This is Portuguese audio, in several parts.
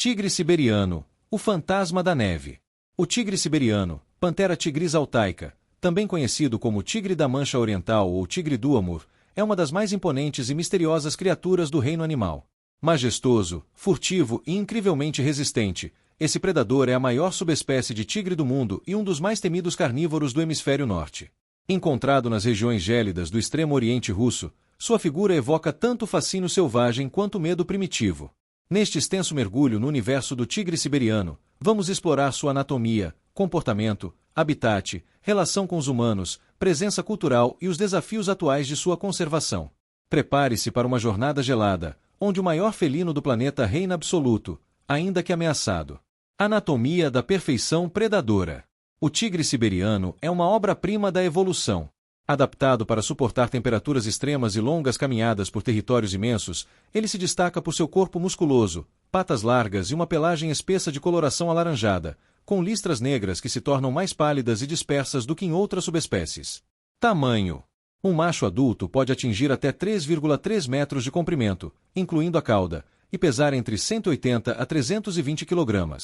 Tigre siberiano, o fantasma da neve. O tigre siberiano, Panthera tigris altaica, também conhecido como tigre da Mancha Oriental ou tigre do Amur, é uma das mais imponentes e misteriosas criaturas do reino animal. Majestoso, furtivo e incrivelmente resistente, esse predador é a maior subespécie de tigre do mundo e um dos mais temidos carnívoros do hemisfério norte. Encontrado nas regiões gélidas do extremo oriente russo, sua figura evoca tanto fascínio selvagem quanto medo primitivo. Neste extenso mergulho no universo do tigre siberiano, vamos explorar sua anatomia, comportamento, habitat, relação com os humanos, presença cultural e os desafios atuais de sua conservação. Prepare-se para uma jornada gelada, onde o maior felino do planeta reina absoluto, ainda que ameaçado. Anatomia da perfeição predadora. O tigre siberiano é uma obra-prima da evolução. Adaptado para suportar temperaturas extremas e longas caminhadas por territórios imensos, ele se destaca por seu corpo musculoso, patas largas e uma pelagem espessa de coloração alaranjada, com listras negras que se tornam mais pálidas e dispersas do que em outras subespécies. Tamanho. Um macho adulto pode atingir até 3,3 metros de comprimento, incluindo a cauda, e pesar entre 180 a 320 kg.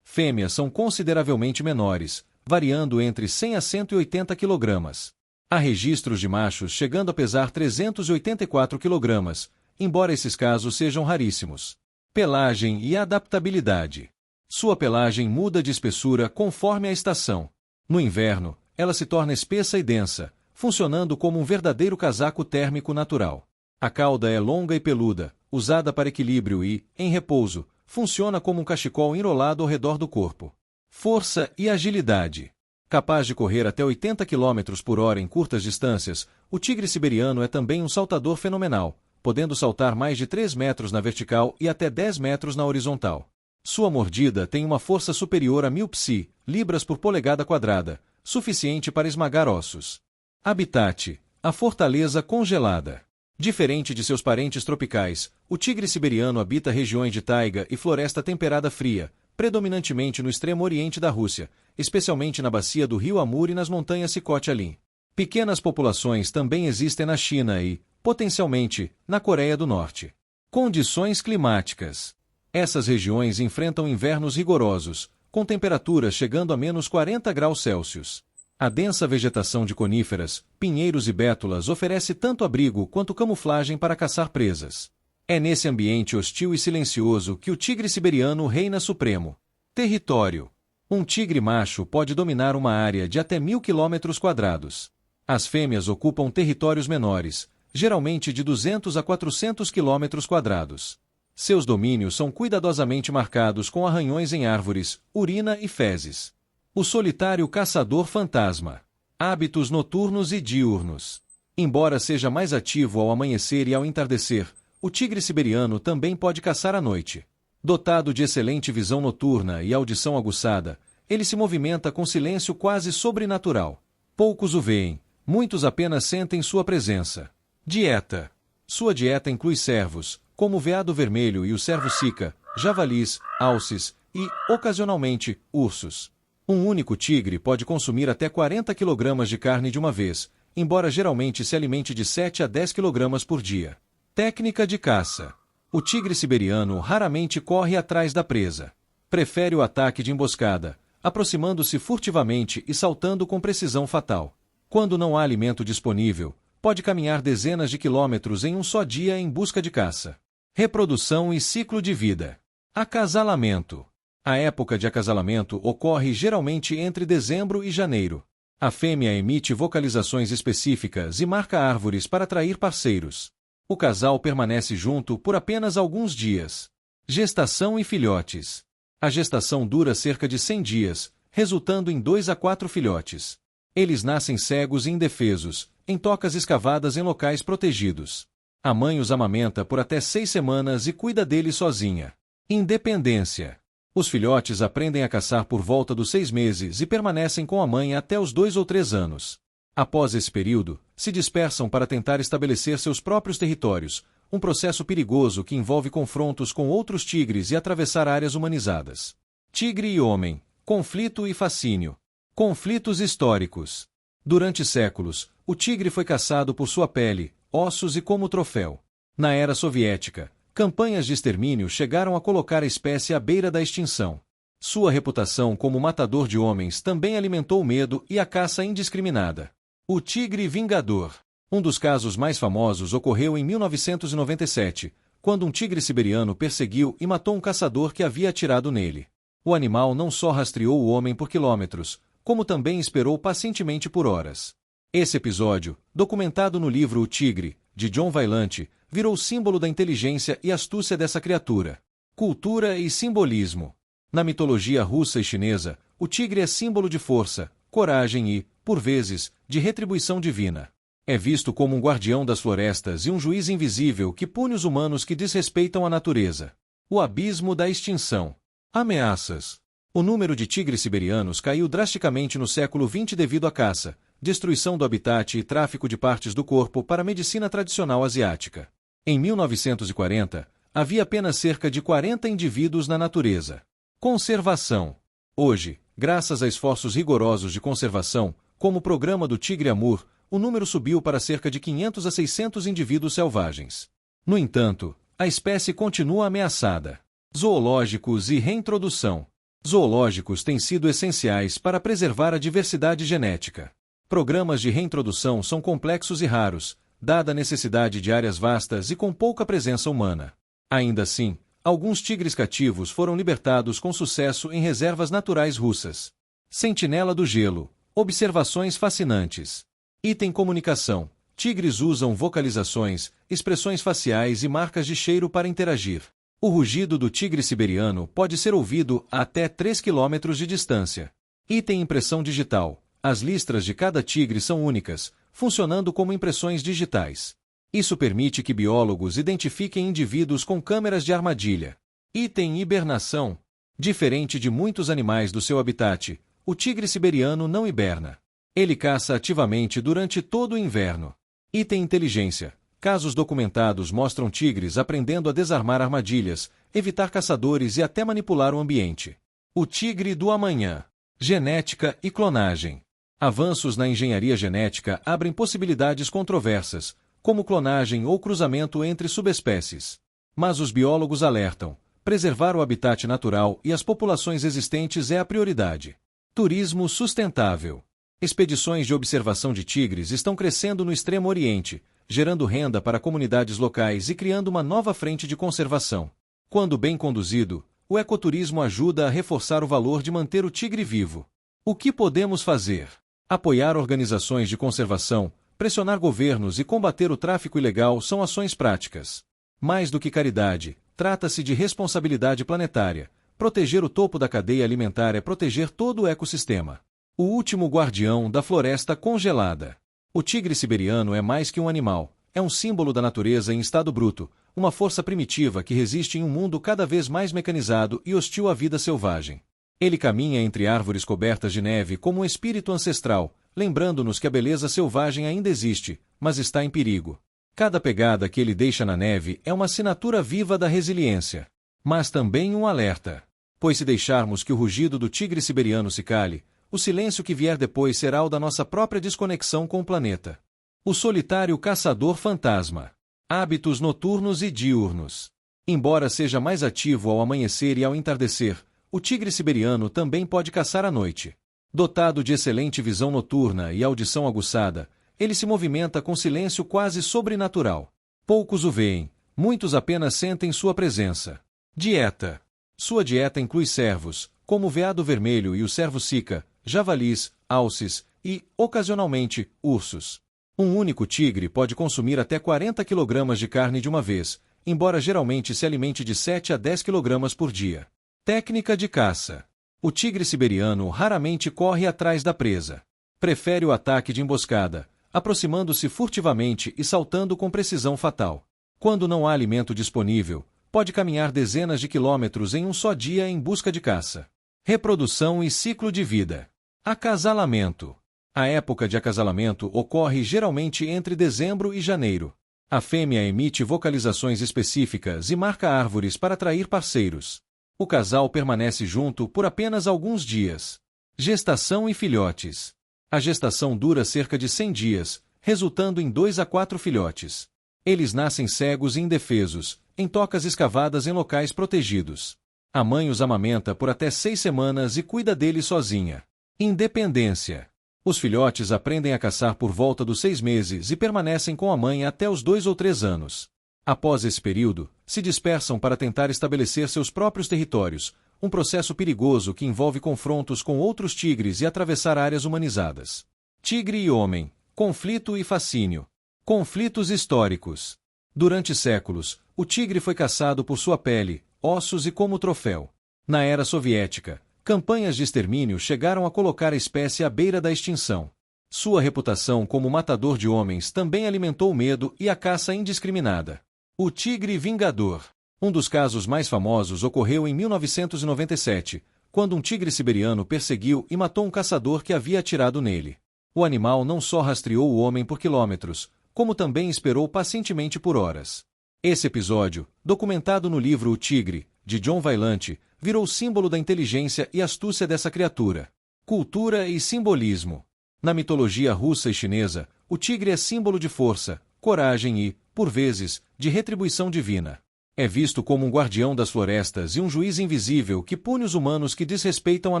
Fêmeas são consideravelmente menores, variando entre 100 a 180 kg. Há registros de machos chegando a pesar 384 kg, embora esses casos sejam raríssimos. Pelagem e adaptabilidade. Sua pelagem muda de espessura conforme a estação. No inverno, ela se torna espessa e densa, funcionando como um verdadeiro casaco térmico natural. A cauda é longa e peluda, usada para equilíbrio e, em repouso, funciona como um cachecol enrolado ao redor do corpo. Força e agilidade. Capaz de correr até 80 km por hora em curtas distâncias, o tigre siberiano é também um saltador fenomenal, podendo saltar mais de 3 metros na vertical e até 10 metros na horizontal. Sua mordida tem uma força superior a 1000 psi, libras por polegada quadrada, suficiente para esmagar ossos. Habitat. A fortaleza congelada. Diferente de seus parentes tropicais, o tigre siberiano habita regiões de taiga e floresta temperada fria, predominantemente no extremo oriente da Rússia, especialmente na bacia do rio Amur e nas montanhas Sikhote-Alin. Pequenas populações também existem na China e, potencialmente, na Coreia do Norte. Condições climáticas. Essas regiões enfrentam invernos rigorosos, com temperaturas chegando a menos 40 graus Celsius. A densa vegetação de coníferas, pinheiros e bétulas oferece tanto abrigo quanto camuflagem para caçar presas. É nesse ambiente hostil e silencioso que o tigre siberiano reina supremo. Território. Um tigre macho pode dominar uma área de até 1000 km². As fêmeas ocupam territórios menores, geralmente de 200 a 400 km². Seus domínios são cuidadosamente marcados com arranhões em árvores, urina e fezes. O solitário caçador fantasma. Hábitos noturnos e diurnos. Embora seja mais ativo ao amanhecer e ao entardecer, o tigre siberiano também pode caçar à noite. Dotado de excelente visão noturna e audição aguçada, ele se movimenta com silêncio quase sobrenatural. Poucos o veem, muitos apenas sentem sua presença. Dieta. Sua dieta inclui cervos, como o veado vermelho e o cervo-sica, javalis, alces e, ocasionalmente, ursos. Um único tigre pode consumir até 40 kg de carne de uma vez, embora geralmente se alimente de 7 a 10 kg por dia. Técnica de caça. O tigre siberiano raramente corre atrás da presa. Prefere o ataque de emboscada, aproximando-se furtivamente e saltando com precisão fatal. Quando não há alimento disponível, pode caminhar dezenas de quilômetros em um só dia em busca de caça. Reprodução e ciclo de vida. Acasalamento. A época de acasalamento ocorre geralmente entre dezembro e janeiro. A fêmea emite vocalizações específicas e marca árvores para atrair parceiros. O casal permanece junto por apenas alguns dias. Gestação e filhotes. A gestação dura cerca de 100 dias, resultando em 2 a 4 filhotes. Eles nascem cegos e indefesos, em tocas escavadas em locais protegidos. A mãe os amamenta por até 6 semanas e cuida deles sozinha. Independência. Os filhotes aprendem a caçar por volta dos 6 meses e permanecem com a mãe até os 2 ou 3 anos. Após esse período, se dispersam para tentar estabelecer seus próprios territórios, um processo perigoso que envolve confrontos com outros tigres e atravessar áreas humanizadas. Tigre e homem, conflito e fascínio. Conflitos históricos. Durante séculos, o tigre foi caçado por sua pele, ossos e como troféu. Na era soviética, Campanhas de extermínio chegaram a colocar a espécie à beira da extinção. Sua reputação como matador de homens também alimentou o medo e a caça indiscriminada. O tigre vingador. Um dos casos mais famosos ocorreu em 1997, quando um tigre siberiano perseguiu e matou um caçador que havia atirado nele. O animal não só rastreou o homem por quilômetros, como também esperou pacientemente por horas. Esse episódio, documentado no livro O Tigre, de John Vaillant, virou símbolo da inteligência e astúcia dessa criatura. Cultura e simbolismo. Na mitologia russa e chinesa, o tigre é símbolo de força, coragem e, por vezes, de retribuição divina. É visto como um guardião das florestas e um juiz invisível que pune os humanos que desrespeitam a natureza. O abismo da extinção. Ameaças. O número de tigres siberianos caiu drasticamente no século XX devido à caça, destruição do habitat e tráfico de partes do corpo para a medicina tradicional asiática. Em 1940, havia apenas cerca de 40 indivíduos na natureza. Conservação. Hoje, graças a esforços rigorosos de conservação, como o programa do Tigre Amur, o número subiu para cerca de 500 a 600 indivíduos selvagens. No entanto, a espécie continua ameaçada. Zoológicos e reintrodução. Zoológicos têm sido essenciais para preservar a diversidade genética. Programas de reintrodução são complexos e raros, dada a necessidade de áreas vastas e com pouca presença humana. Ainda assim, alguns tigres cativos foram libertados com sucesso em reservas naturais russas. Sentinela do gelo. Observações fascinantes. Item comunicação. Tigres usam vocalizações, expressões faciais e marcas de cheiro para interagir. O rugido do tigre siberiano pode ser ouvido a até 3 km de distância. Item impressão digital. As listras de cada tigre são únicas, funcionando como impressões digitais. Isso permite que biólogos identifiquem indivíduos com câmeras de armadilha. Item hibernação. Diferente de muitos animais do seu habitat, o tigre siberiano não hiberna. Ele caça ativamente durante todo o inverno. Item inteligência. Casos documentados mostram tigres aprendendo a desarmar armadilhas, evitar caçadores e até manipular o ambiente. O tigre do amanhã. Genética e clonagem. Avanços na engenharia genética abrem possibilidades controversas, como clonagem ou cruzamento entre subespécies. Mas os biólogos alertam: preservar o habitat natural e as populações existentes é a prioridade. Turismo sustentável. Expedições de observação de tigres estão crescendo no Extremo Oriente, gerando renda para comunidades locais e criando uma nova frente de conservação. Quando bem conduzido, o ecoturismo ajuda a reforçar o valor de manter o tigre vivo. O que podemos fazer? Apoiar organizações de conservação, pressionar governos e combater o tráfico ilegal são ações práticas. Mais do que caridade, trata-se de responsabilidade planetária. Proteger o topo da cadeia alimentar é proteger todo o ecossistema. O último guardião da floresta congelada. O tigre siberiano é mais que um animal, é um símbolo da natureza em estado bruto, uma força primitiva que resiste em um mundo cada vez mais mecanizado e hostil à vida selvagem. Ele caminha entre árvores cobertas de neve como um espírito ancestral, lembrando-nos que a beleza selvagem ainda existe, mas está em perigo. Cada pegada que ele deixa na neve é uma assinatura viva da resiliência. Mas também um alerta. Pois se deixarmos que o rugido do tigre siberiano se cale, o silêncio que vier depois será o da nossa própria desconexão com o planeta. O solitário caçador fantasma. Hábitos noturnos e diurnos. Embora seja mais ativo ao amanhecer e ao entardecer, o tigre siberiano também pode caçar à noite. Dotado de excelente visão noturna e audição aguçada, ele se movimenta com silêncio quase sobrenatural. Poucos o veem, muitos apenas sentem sua presença. Dieta. Sua dieta inclui cervos, como o veado vermelho e o cervo-sica, javalis, alces e, ocasionalmente, ursos. Um único tigre pode consumir até 40 kg de carne de uma vez, embora geralmente se alimente de 7 a 10 kg por dia. Técnica de caça. O tigre siberiano raramente corre atrás da presa. Prefere o ataque de emboscada, aproximando-se furtivamente e saltando com precisão fatal. Quando não há alimento disponível, pode caminhar dezenas de quilômetros em um só dia em busca de caça. Reprodução e ciclo de vida. Acasalamento. A época de acasalamento ocorre geralmente entre dezembro e janeiro. A fêmea emite vocalizações específicas e marca árvores para atrair parceiros. O casal permanece junto por apenas alguns dias. Gestação e filhotes. A gestação dura cerca de 100 dias, resultando em 2 a 4 filhotes. Eles nascem cegos e indefesos, em tocas escavadas em locais protegidos. A mãe os amamenta por até 6 semanas e cuida deles sozinha. Independência. Os filhotes aprendem a caçar por volta dos 6 meses e permanecem com a mãe até os 2 ou 3 anos. Após esse período, se dispersam para tentar estabelecer seus próprios territórios, um processo perigoso que envolve confrontos com outros tigres e atravessar áreas humanizadas. Tigre e homem, conflito e fascínio. Conflitos históricos. Durante séculos, o tigre foi caçado por sua pele, ossos e como troféu. Na era soviética, campanhas de extermínio chegaram a colocar a espécie à beira da extinção. Sua reputação como matador de homens também alimentou o medo e a caça indiscriminada. O tigre vingador. Um dos casos mais famosos ocorreu em 1997, quando um tigre siberiano perseguiu e matou um caçador que havia atirado nele. O animal não só rastreou o homem por quilômetros, como também esperou pacientemente por horas. Esse episódio, documentado no livro O Tigre, de John Vaillant, virou símbolo da inteligência e astúcia dessa criatura. Cultura e simbolismo. Na mitologia russa e chinesa, o tigre é símbolo de força, coragem e, por vezes, de retribuição divina. É visto como um guardião das florestas e um juiz invisível que pune os humanos que desrespeitam a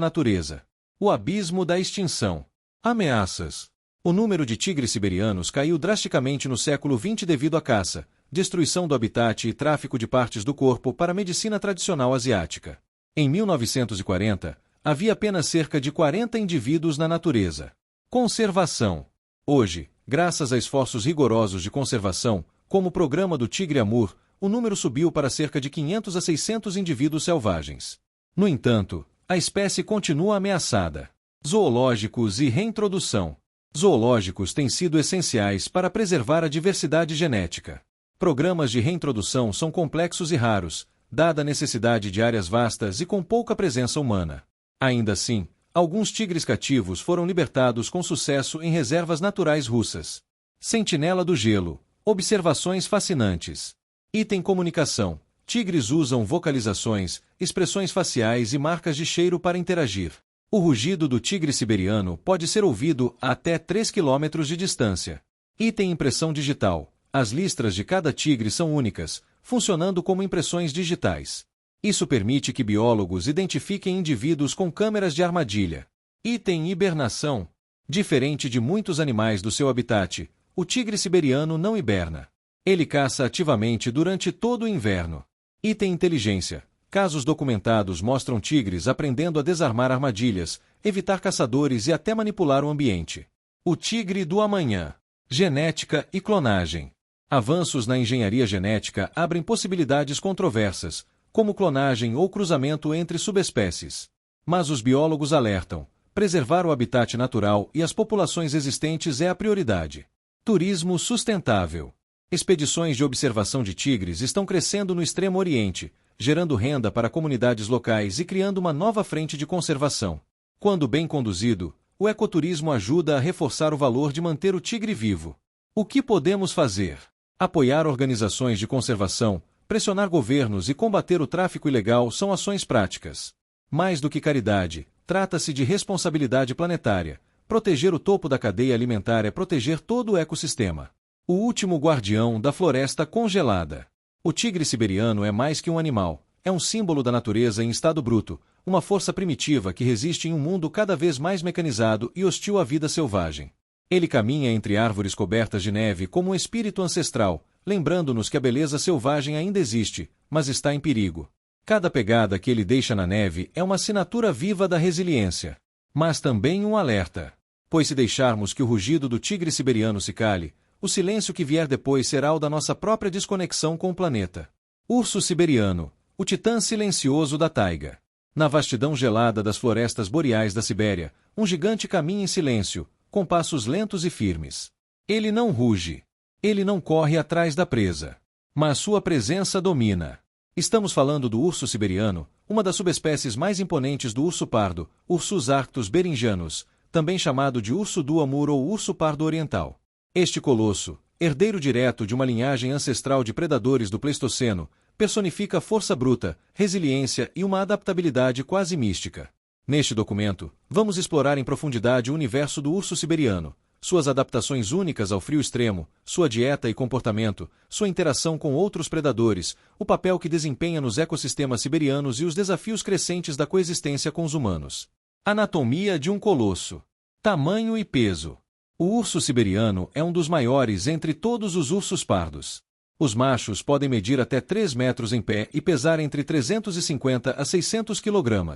natureza. O abismo da extinção. Ameaças. O número de tigres siberianos caiu drasticamente no século XX devido à caça, destruição do habitat e tráfico de partes do corpo para a medicina tradicional asiática. Em 1940, havia apenas cerca de 40 indivíduos na natureza. Conservação. Hoje, graças a esforços rigorosos de conservação, como o programa do Tigre Amur, o número subiu para cerca de 500 a 600 indivíduos selvagens. No entanto, a espécie continua ameaçada. Zoológicos e reintrodução. Zoológicos têm sido essenciais para preservar a diversidade genética. Programas de reintrodução são complexos e raros, dada a necessidade de áreas vastas e com pouca presença humana. Ainda assim, alguns tigres cativos foram libertados com sucesso em reservas naturais russas. Sentinela do gelo. Observações fascinantes. Item comunicação. Tigres usam vocalizações, expressões faciais e marcas de cheiro para interagir. O rugido do tigre siberiano pode ser ouvido a até 3 km de distância. Item impressão digital. As listras de cada tigre são únicas, funcionando como impressões digitais. Isso permite que biólogos identifiquem indivíduos com câmeras de armadilha. Item hibernação. Diferente de muitos animais do seu habitat, o tigre siberiano não hiberna. Ele caça ativamente durante todo o inverno. Item inteligência. Casos documentados mostram tigres aprendendo a desarmar armadilhas, evitar caçadores e até manipular o ambiente. O tigre do amanhã. Genética e clonagem. Avanços na engenharia genética abrem possibilidades controversas, como clonagem ou cruzamento entre subespécies. Mas os biólogos alertam: preservar o habitat natural e as populações existentes é a prioridade. Turismo sustentável. Expedições de observação de tigres estão crescendo no Extremo Oriente, gerando renda para comunidades locais e criando uma nova frente de conservação. Quando bem conduzido, o ecoturismo ajuda a reforçar o valor de manter o tigre vivo. O que podemos fazer? Apoiar organizações de conservação, pressionar governos e combater o tráfico ilegal são ações práticas. Mais do que caridade, trata-se de responsabilidade planetária. Proteger o topo da cadeia alimentar é proteger todo o ecossistema. O último guardião da floresta congelada. O tigre siberiano é mais que um animal, é um símbolo da natureza em estado bruto, uma força primitiva que resiste em um mundo cada vez mais mecanizado e hostil à vida selvagem. Ele caminha entre árvores cobertas de neve como um espírito ancestral, lembrando-nos que a beleza selvagem ainda existe, mas está em perigo. Cada pegada que ele deixa na neve é uma assinatura viva da resiliência. Mas também um alerta. Pois se deixarmos que o rugido do tigre siberiano se cale, o silêncio que vier depois será o da nossa própria desconexão com o planeta. Urso siberiano, o titã silencioso da taiga. Na vastidão gelada das florestas boreais da Sibéria, um gigante caminha em silêncio, com passos lentos e firmes. Ele não ruge. Ele não corre atrás da presa. Mas sua presença domina. Estamos falando do urso siberiano, uma das subespécies mais imponentes do urso pardo, Ursus arctos beringianus, também chamado de urso do Amur ou urso pardo oriental. Este colosso, herdeiro direto de uma linhagem ancestral de predadores do Pleistoceno, personifica força bruta, resiliência e uma adaptabilidade quase mística. Neste documento, vamos explorar em profundidade o universo do urso siberiano, suas adaptações únicas ao frio extremo, sua dieta e comportamento, sua interação com outros predadores, o papel que desempenha nos ecossistemas siberianos e os desafios crescentes da coexistência com os humanos. Anatomia de um colosso. Tamanho e peso. O urso siberiano é um dos maiores entre todos os ursos pardos. Os machos podem medir até 3 metros em pé e pesar entre 350 a 600 kg.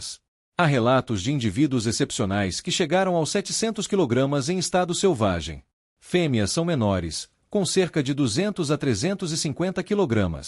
Há relatos de indivíduos excepcionais que chegaram aos 700 kg em estado selvagem. Fêmeas são menores, com cerca de 200 a 350 kg.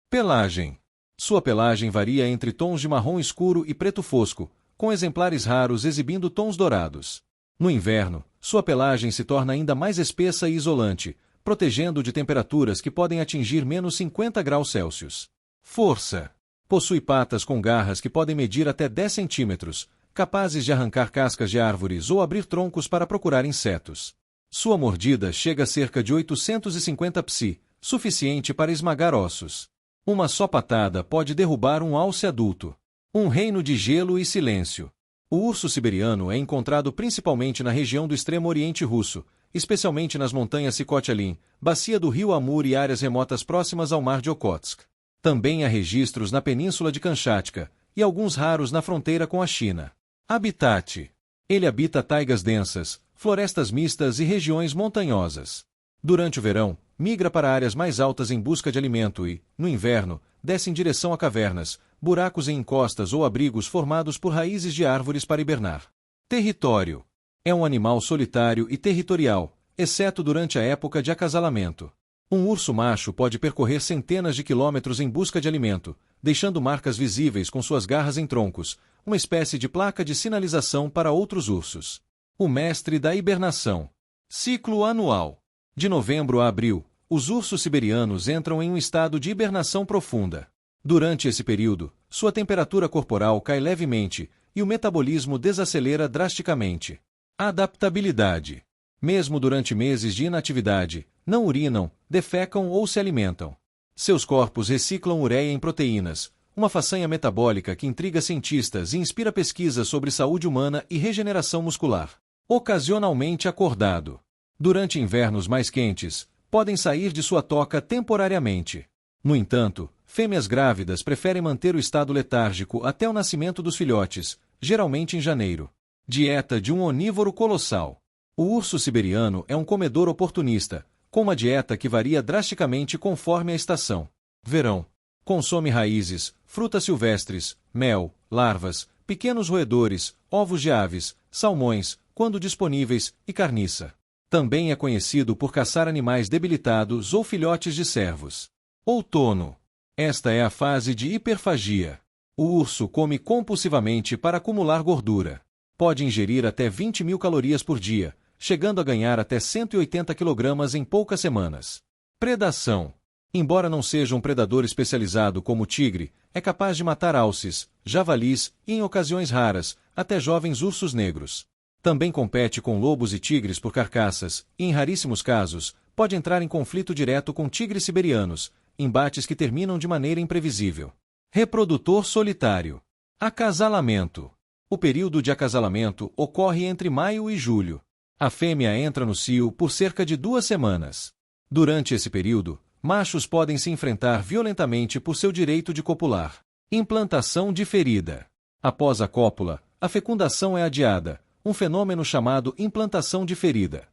Pelagem. Sua pelagem varia entre tons de marrom escuro e preto fosco, com exemplares raros exibindo tons dourados. No inverno, sua pelagem se torna ainda mais espessa e isolante, protegendo de temperaturas que podem atingir menos 50 graus Celsius. Força. Possui patas com garras que podem medir até 10 centímetros, capazes de arrancar cascas de árvores ou abrir troncos para procurar insetos. Sua mordida chega a cerca de 850 psi, suficiente para esmagar ossos. Uma só patada pode derrubar um alce adulto. Um reino de gelo e silêncio. O urso siberiano é encontrado principalmente na região do extremo oriente russo, especialmente nas montanhas Sikhote-Alin, bacia do rio Amur e áreas remotas próximas ao mar de Okhotsk. Também há registros na península de Kamchatka, e alguns raros na fronteira com a China. Habitat. Ele habita taigas densas, florestas mistas e regiões montanhosas. Durante o verão, migra para áreas mais altas em busca de alimento e, no inverno, desce em direção a cavernas, buracos em encostas ou abrigos formados por raízes de árvores para hibernar. Território. É um animal solitário e territorial, exceto durante a época de acasalamento. Um urso macho pode percorrer centenas de quilômetros em busca de alimento, deixando marcas visíveis com suas garras em troncos, uma espécie de placa de sinalização para outros ursos. O mestre da hibernação. Ciclo anual. De novembro a abril, os ursos siberianos entram em um estado de hibernação profunda. Durante esse período, sua temperatura corporal cai levemente e o metabolismo desacelera drasticamente. Adaptabilidade. Mesmo durante meses de inatividade, não urinam, defecam ou se alimentam. Seus corpos reciclam ureia em proteínas, uma façanha metabólica que intriga cientistas e inspira pesquisas sobre saúde humana e regeneração muscular. Ocasionalmente acordado. Durante invernos mais quentes, podem sair de sua toca temporariamente. No entanto, fêmeas grávidas preferem manter o estado letárgico até o nascimento dos filhotes, geralmente em janeiro. Dieta de um onívoro colossal. O urso siberiano é um comedor oportunista, com uma dieta que varia drasticamente conforme a estação. Verão. Consome raízes, frutas silvestres, mel, larvas, pequenos roedores, ovos de aves, salmões, quando disponíveis, e carniça. Também é conhecido por caçar animais debilitados ou filhotes de cervos. Outono. Esta é a fase de hiperfagia. O urso come compulsivamente para acumular gordura. Pode ingerir até 20.000 calorias por dia, chegando a ganhar até 180 kg em poucas semanas. Predação. Embora não seja um predador especializado como o tigre, é capaz de matar alces, javalis e, em ocasiões raras, até jovens ursos negros. Também compete com lobos e tigres por carcaças e, em raríssimos casos, pode entrar em conflito direto com tigres siberianos, embates que terminam de maneira imprevisível. Reprodutor solitário. Acasalamento. O período de acasalamento ocorre entre maio e julho. A fêmea entra no cio por cerca de 2 semanas. Durante esse período, machos podem se enfrentar violentamente por seu direito de copular. Implantação diferida. Após a cópula, a fecundação é adiada, um fenômeno chamado implantação diferida.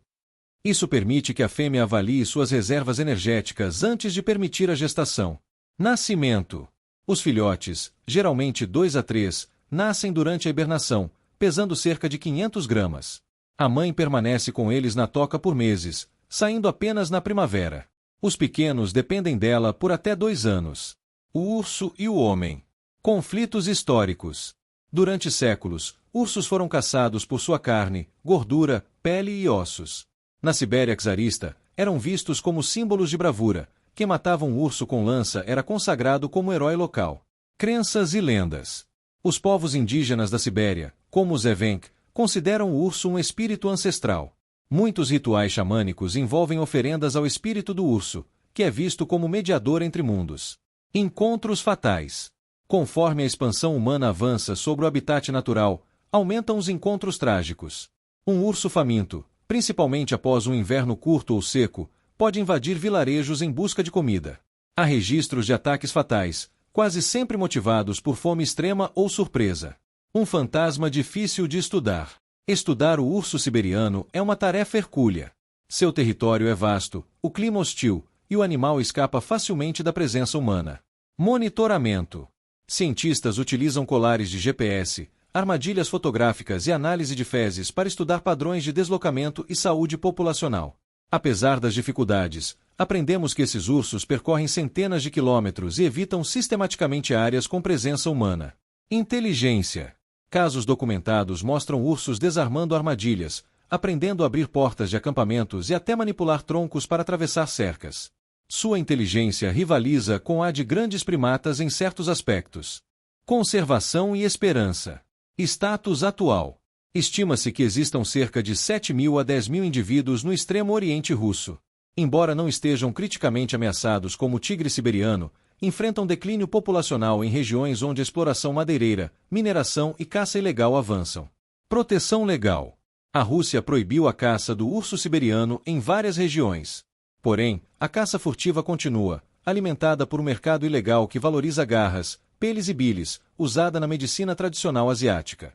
Isso permite que a fêmea avalie suas reservas energéticas antes de permitir a gestação. Nascimento. Os filhotes, geralmente 2 a 3, nascem durante a hibernação, pesando cerca de 500 gramas. A mãe permanece com eles na toca por meses, saindo apenas na primavera. Os pequenos dependem dela por até 2 anos. O urso e o homem. Conflitos históricos. Durante séculos, ursos foram caçados por sua carne, gordura, pele e ossos. Na Sibéria czarista, eram vistos como símbolos de bravura. Quem matava um urso com lança era consagrado como herói local. Crenças e lendas. Os povos indígenas da Sibéria, como os Evenk, consideram o urso um espírito ancestral. Muitos rituais xamânicos envolvem oferendas ao espírito do urso, que é visto como mediador entre mundos. Encontros fatais. Conforme a expansão humana avança sobre o habitat natural, aumentam os encontros trágicos. Um urso faminto, principalmente após um inverno curto ou seco, pode invadir vilarejos em busca de comida. Há registros de ataques fatais, quase sempre motivados por fome extrema ou surpresa. Um fantasma difícil de estudar. Estudar o urso siberiano é uma tarefa hercúlea. Seu território é vasto, o clima hostil, e o animal escapa facilmente da presença humana. Monitoramento. Cientistas utilizam colares de GPS, armadilhas fotográficas e análise de fezes para estudar padrões de deslocamento e saúde populacional. Apesar das dificuldades, aprendemos que esses ursos percorrem centenas de quilômetros e evitam sistematicamente áreas com presença humana. Inteligência. Casos documentados mostram ursos desarmando armadilhas, aprendendo a abrir portas de acampamentos e até manipular troncos para atravessar cercas. Sua inteligência rivaliza com a de grandes primatas em certos aspectos. Conservação e esperança. Status atual. Estima-se que existam cerca de 7.000 a 10.000 indivíduos no extremo oriente russo. Embora não estejam criticamente ameaçados como o tigre siberiano, enfrentam declínio populacional em regiões onde a exploração madeireira, mineração e caça ilegal avançam. Proteção legal. A Rússia proibiu a caça do urso siberiano em várias regiões. Porém, a caça furtiva continua, alimentada por um mercado ilegal que valoriza garras, peles e bilis, usada na medicina tradicional asiática.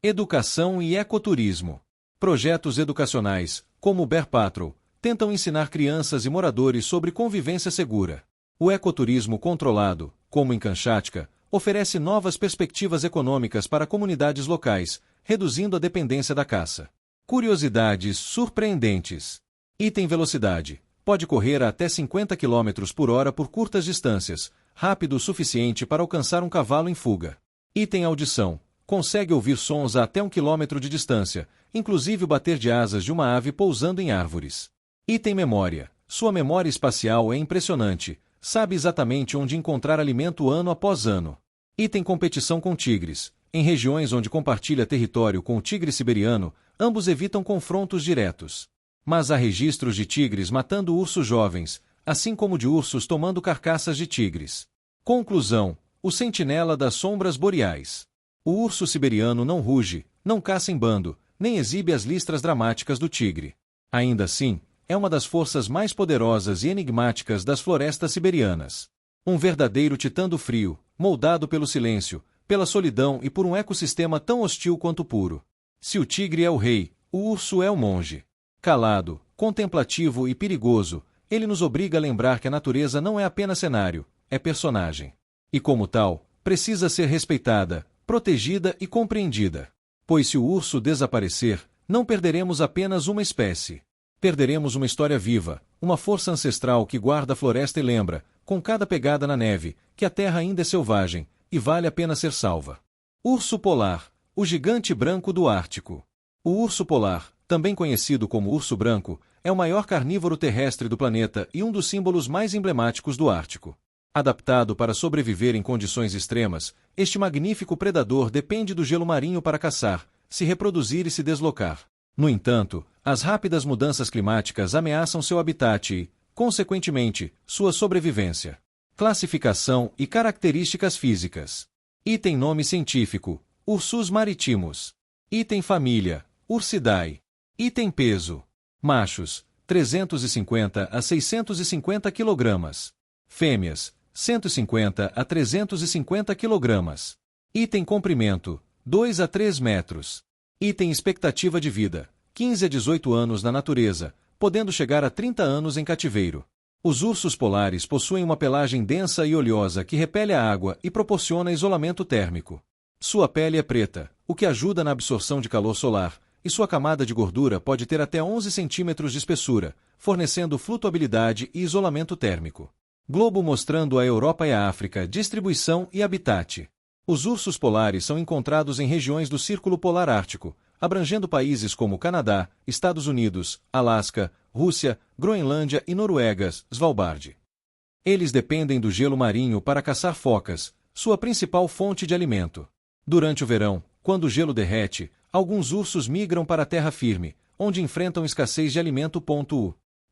Educação e ecoturismo. Projetos educacionais, como o Bear Patrol, tentam ensinar crianças e moradores sobre convivência segura. O ecoturismo controlado, como em Kamchatka, oferece novas perspectivas econômicas para comunidades locais, reduzindo a dependência da caça. Curiosidades surpreendentes. Item velocidade. Pode correr a até 50 km por hora por curtas distâncias, rápido o suficiente para alcançar um cavalo em fuga. Item audição. Consegue ouvir sons a até 1 km de distância, inclusive o bater de asas de uma ave pousando em árvores. Item memória. Sua memória espacial é impressionante. Sabe exatamente onde encontrar alimento ano após ano. Item competição com tigres. Em regiões onde compartilha território com o tigre siberiano, ambos evitam confrontos diretos. Mas há registros de tigres matando ursos jovens, assim como de ursos tomando carcaças de tigres. Conclusão: o sentinela das sombras boreais. O urso siberiano não ruge, não caça em bando, nem exibe as listras dramáticas do tigre. Ainda assim, é uma das forças mais poderosas e enigmáticas das florestas siberianas. Um verdadeiro titã do frio, moldado pelo silêncio, pela solidão e por um ecossistema tão hostil quanto puro. Se o tigre é o rei, o urso é o monge. Calado, contemplativo e perigoso, ele nos obriga a lembrar que a natureza não é apenas cenário, é personagem. E como tal, precisa ser respeitada, protegida e compreendida. Pois se o urso desaparecer, não perderemos apenas uma espécie. Perderemos uma história viva, uma força ancestral que guarda a floresta e lembra, com cada pegada na neve, que a terra ainda é selvagem, e vale a pena ser salva. Urso polar, o gigante branco do Ártico. O urso polar, também conhecido como urso branco, é o maior carnívoro terrestre do planeta e um dos símbolos mais emblemáticos do Ártico. Adaptado para sobreviver em condições extremas, este magnífico predador depende do gelo marinho para caçar, se reproduzir e se deslocar. No entanto, as rápidas mudanças climáticas ameaçam seu habitat e, consequentemente, sua sobrevivência. Classificação e características físicas. Item nome científico: Ursus maritimos. Item família: Ursidae. Item peso: machos, 350 a 650 kg. Fêmeas, 150 a 350 kg. Item comprimento: 2 a 3 metros. Item expectativa de vida: 15 a 18 anos na natureza, podendo chegar a 30 anos em cativeiro. Os ursos polares possuem uma pelagem densa e oleosa que repele a água e proporciona isolamento térmico. Sua pele é preta, o que ajuda na absorção de calor solar, e sua camada de gordura pode ter até 11 centímetros de espessura, fornecendo flutuabilidade e isolamento térmico. Globo mostrando a Europa e a África, distribuição e habitat. Os ursos polares são encontrados em regiões do Círculo Polar Ártico, abrangendo países como Canadá, Estados Unidos, Alasca, Rússia, Groenlândia e Noruega, Svalbard. Eles dependem do gelo marinho para caçar focas, sua principal fonte de alimento. Durante o verão, quando o gelo derrete, alguns ursos migram para a terra firme, onde enfrentam escassez de alimento.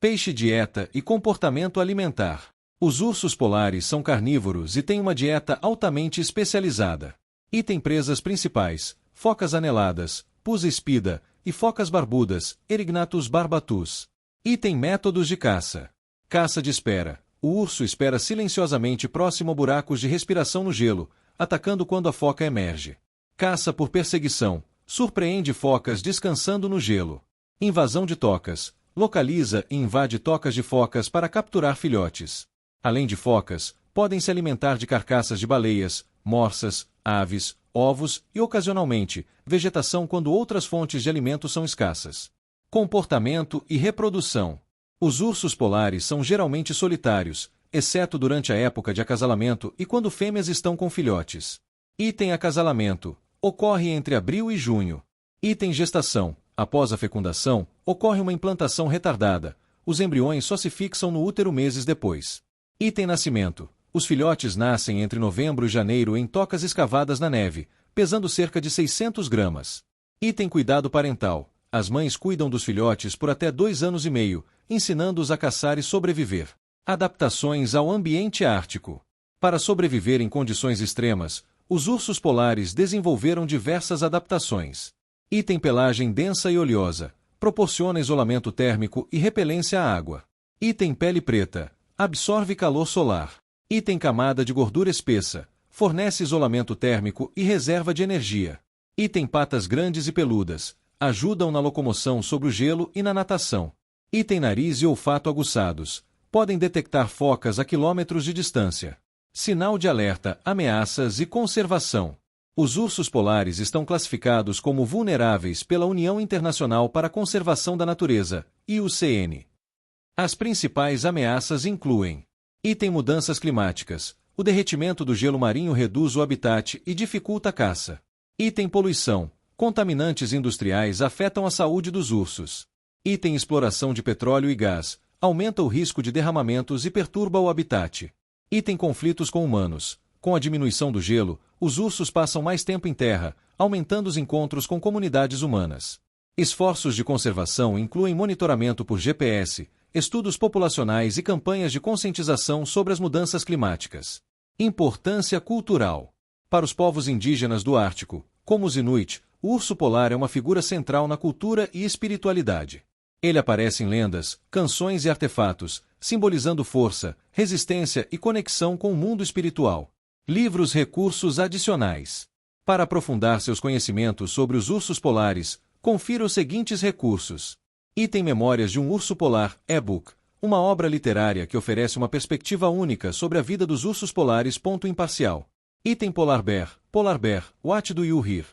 Peixe, dieta e comportamento alimentar. Os ursos polares são carnívoros e têm uma dieta altamente especializada. Item presas principais: focas aneladas, pusa espida, e focas barbudas, Erignathus barbatus. Item métodos de caça. Caça de espera. O urso espera silenciosamente próximo a buracos de respiração no gelo, atacando quando a foca emerge. Caça por perseguição. Surpreende focas descansando no gelo. Invasão de tocas. Localiza e invade tocas de focas para capturar filhotes. Além de focas, podem se alimentar de carcaças de baleias, morsas, aves, ovos e, ocasionalmente, vegetação quando outras fontes de alimento são escassas. Comportamento e reprodução. Os ursos polares são geralmente solitários, exceto durante a época de acasalamento e quando fêmeas estão com filhotes. Item acasalamento. Ocorre entre abril e junho. Item gestação. Após a fecundação, ocorre uma implantação retardada. Os embriões só se fixam no útero meses depois. Item nascimento. Os filhotes nascem entre novembro e janeiro em tocas escavadas na neve, pesando cerca de 600 gramas. Item cuidado parental. As mães cuidam dos filhotes por até 2 anos e meio, ensinando-os a caçar e sobreviver. Adaptações ao ambiente ártico. Para sobreviver em condições extremas, os ursos polares desenvolveram diversas adaptações. Item pelagem densa e oleosa. Proporciona isolamento térmico e repelência à água. Item pele preta. Absorve calor solar. Item camada de gordura espessa. Fornece isolamento térmico e reserva de energia. Item patas grandes e peludas. Ajudam na locomoção sobre o gelo e na natação. Item nariz e olfato aguçados. Podem detectar focas a quilômetros de distância. Sinal de alerta, ameaças e conservação. Os ursos polares estão classificados como vulneráveis pela União Internacional para a Conservação da Natureza, IUCN. As principais ameaças incluem: item mudanças climáticas. O derretimento do gelo marinho reduz o habitat e dificulta a caça. Item poluição. Contaminantes industriais afetam a saúde dos ursos. Item exploração de petróleo e gás. Aumenta o risco de derramamentos e perturba o habitat. Item conflitos com humanos. Com a diminuição do gelo, os ursos passam mais tempo em terra, aumentando os encontros com comunidades humanas. Esforços de conservação incluem monitoramento por GPS, estudos populacionais e campanhas de conscientização sobre as mudanças climáticas. Importância cultural. Para os povos indígenas do Ártico, como os Inuit, o urso polar é uma figura central na cultura e espiritualidade. Ele aparece em lendas, canções e artefatos, simbolizando força, resistência e conexão com o mundo espiritual. Livros recursos adicionais. Para aprofundar seus conhecimentos sobre os ursos polares, confira os seguintes recursos. Item Memórias de um Urso Polar, e-book, uma obra literária que oferece uma perspectiva única sobre a vida dos ursos polares. Imparcial. Item Polar Bear, What Do You Hear?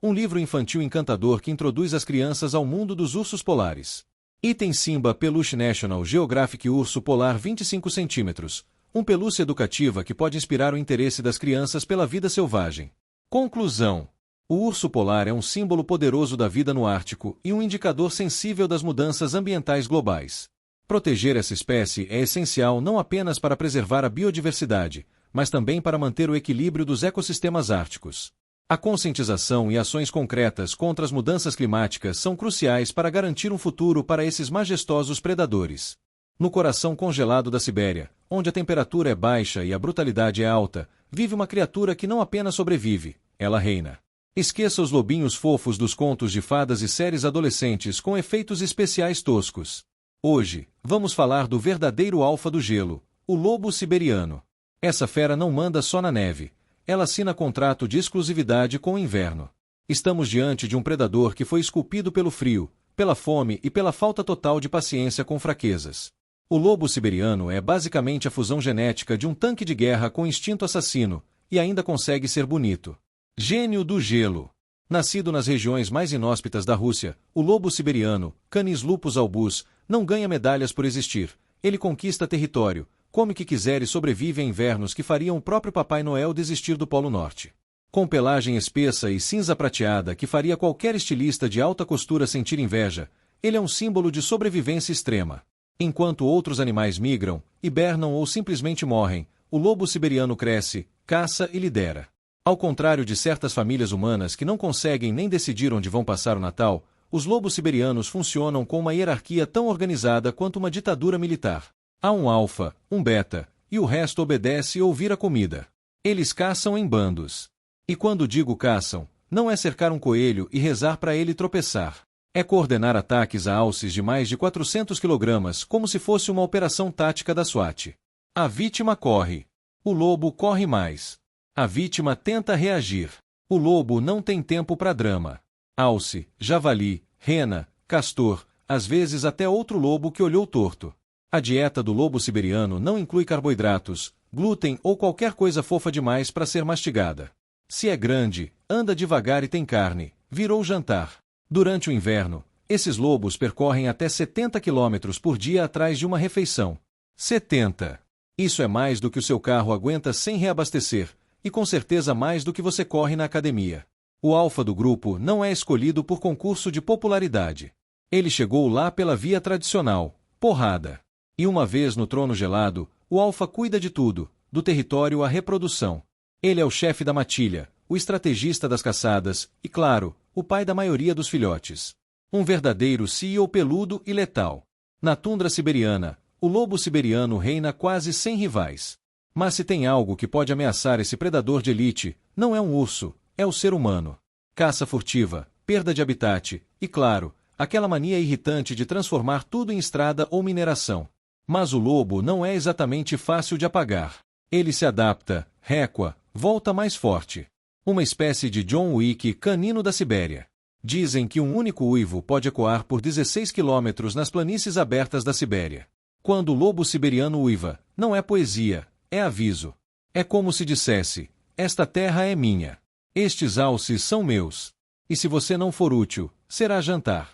Um livro infantil encantador que introduz as crianças ao mundo dos ursos polares. Item Simba Peluche National Geographic Urso Polar 25 cm. Um pelúcia educativa que pode inspirar o interesse das crianças pela vida selvagem. Conclusão. O urso polar é um símbolo poderoso da vida no Ártico e um indicador sensível das mudanças ambientais globais. Proteger essa espécie é essencial não apenas para preservar a biodiversidade, mas também para manter o equilíbrio dos ecossistemas árticos. A conscientização e ações concretas contra as mudanças climáticas são cruciais para garantir um futuro para esses majestosos predadores. No coração congelado da Sibéria, onde a temperatura é baixa e a brutalidade é alta, vive uma criatura que não apenas sobrevive, ela reina. Esqueça os lobinhos fofos dos contos de fadas e séries adolescentes com efeitos especiais toscos. Hoje, vamos falar do verdadeiro alfa do gelo, o lobo siberiano. Essa fera não manda só na neve, ela assina contrato de exclusividade com o inverno. Estamos diante de um predador que foi esculpido pelo frio, pela fome e pela falta total de paciência com fraquezas. O lobo siberiano é basicamente a fusão genética de um tanque de guerra com instinto assassino, e ainda consegue ser bonito. Gênio do gelo. Nascido nas regiões mais inóspitas da Rússia, o lobo siberiano, Canis lupus albus, não ganha medalhas por existir. Ele conquista território, come o que quiser e sobrevive a invernos que fariam o próprio Papai Noel desistir do Polo Norte. Com pelagem espessa e cinza prateada que faria qualquer estilista de alta costura sentir inveja, ele é um símbolo de sobrevivência extrema. Enquanto outros animais migram, hibernam ou simplesmente morrem, o lobo siberiano cresce, caça e lidera. Ao contrário de certas famílias humanas que não conseguem nem decidir onde vão passar o Natal, os lobos siberianos funcionam com uma hierarquia tão organizada quanto uma ditadura militar. Há um alfa, um beta, e o resto obedece ou vira comida. Eles caçam em bandos. E quando digo caçam, não é cercar um coelho e rezar para ele tropeçar. É coordenar ataques a alces de mais de 400 kg como se fosse uma operação tática da SWAT. A vítima corre. O lobo corre mais. A vítima tenta reagir. O lobo não tem tempo para drama. Alce, javali, rena, castor, às vezes até outro lobo que olhou torto. A dieta do lobo siberiano não inclui carboidratos, glúten ou qualquer coisa fofa demais para ser mastigada. Se é grande, anda devagar e tem carne, virou jantar. Durante o inverno, esses lobos percorrem até 70 km por dia atrás de uma refeição. 70. Isso é mais do que o seu carro aguenta sem reabastecer, e com certeza mais do que você corre na academia. O alfa do grupo não é escolhido por concurso de popularidade. Ele chegou lá pela via tradicional, porrada. E uma vez no trono gelado, o alfa cuida de tudo, do território à reprodução. Ele é o chefe da matilha, o estrategista das caçadas e, claro, o pai da maioria dos filhotes. Um verdadeiro CEO peludo e letal. Na tundra siberiana, o lobo siberiano reina quase sem rivais. Mas se tem algo que pode ameaçar esse predador de elite, não é um urso, é o ser humano. Caça furtiva, perda de habitat e, claro, aquela mania irritante de transformar tudo em estrada ou mineração. Mas o lobo não é exatamente fácil de apagar. Ele se adapta, recua, volta mais forte. Uma espécie de John Wick canino da Sibéria. Dizem que um único uivo pode ecoar por 16 quilômetros nas planícies abertas da Sibéria. Quando o lobo siberiano uiva, não é poesia, é aviso. É como se dissesse: esta terra é minha. Estes alces são meus. E se você não for útil, será jantar.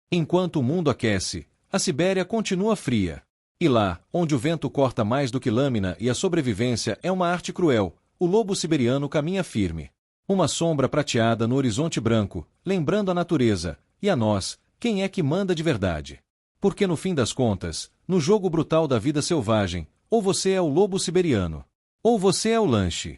Enquanto o mundo aquece, a Sibéria continua fria. E lá, onde o vento corta mais do que lâmina e a sobrevivência é uma arte cruel, o lobo siberiano caminha firme. Uma sombra prateada no horizonte branco, lembrando a natureza, e a nós, quem é que manda de verdade. Porque no fim das contas, no jogo brutal da vida selvagem, ou você é o lobo siberiano, ou você é o lanche.